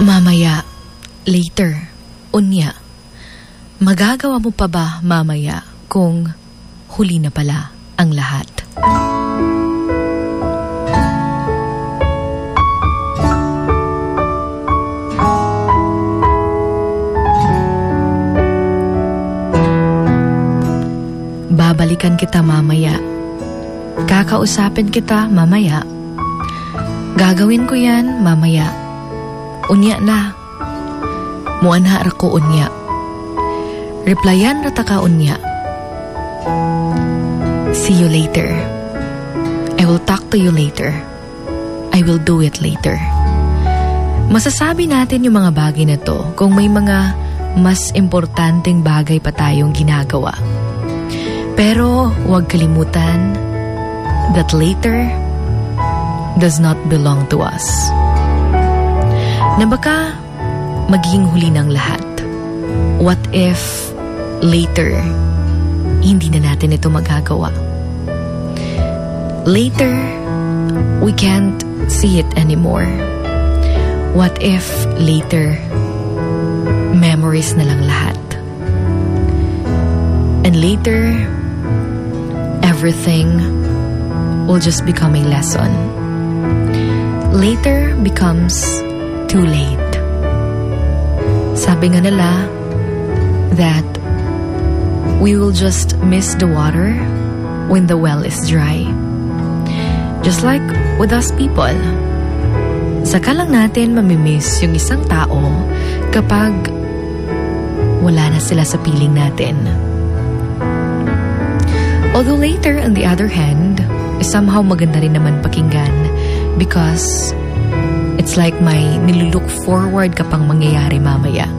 Mamaya, later, unya. Magagawa mo pa ba mamaya kung huli na pala ang lahat? Babalikan kita mamaya. Kakausapin kita mamaya. Gagawin ko yan mamaya. Unya na. Muanha ra ko unya. Replyan rata ka unya. See you later. I will talk to you later. I will do it later. Masasabi natin yung mga bagay na to kung may mga mas importanteng bagay pa tayong ginagawa. Pero huwag kalimutan that later does not belong to us. Na baka magiging huli ng lahat. What if later hindi na natin ito magagawa? Later, we can't see it anymore. What if later, memories na lang lahat? And later, everything will just become a lesson. Later becomes too late. Sabi nga nila that we will just miss the water when the well is dry. Just like with us people. Saka lang natin mamimiss yung isang tao kapag wala na sila sa piling natin. Although later, on the other hand, somehow maganda rin naman pakinggan because it's like may nilulook forward ka pang mangyayari mamaya.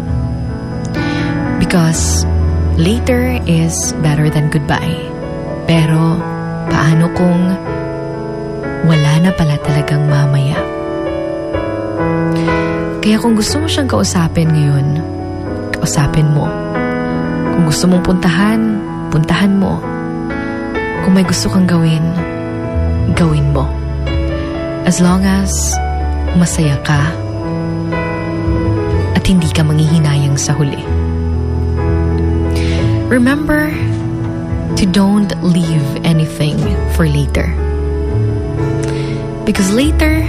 Because later is better than goodbye. Pero paano kung wala na pala talagang mamaya? Kaya kung gusto mo siyang kausapin ngayon, kausapin mo. Kung gusto mong puntahan, puntahan mo. Kung may gusto kang gawin, gawin mo. As long as masaya ka at hindi ka manghihinayang sa huli. Remember to don't leave anything for later. Because later,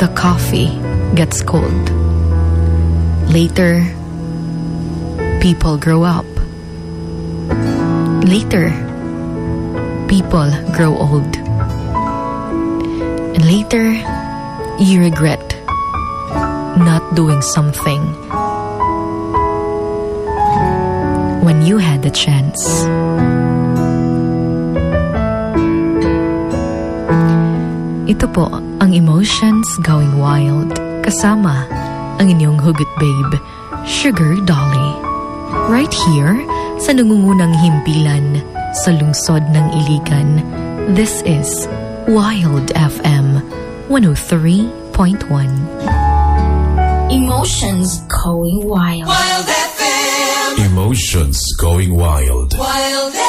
the coffee gets cold. Later, people grow up. Later, people grow old. And later, you regret not doing something when you had the chance. Ito po ang Emotions Going Wild kasama ang inyong hugot babe, Sugar Dolly. Right here sa nangungunang himpilan sa lungsod ng Iligan, this is Wild FM 103.1. Emotions Going Wild. Wild FM. Emotions Going Wild. Wild FM.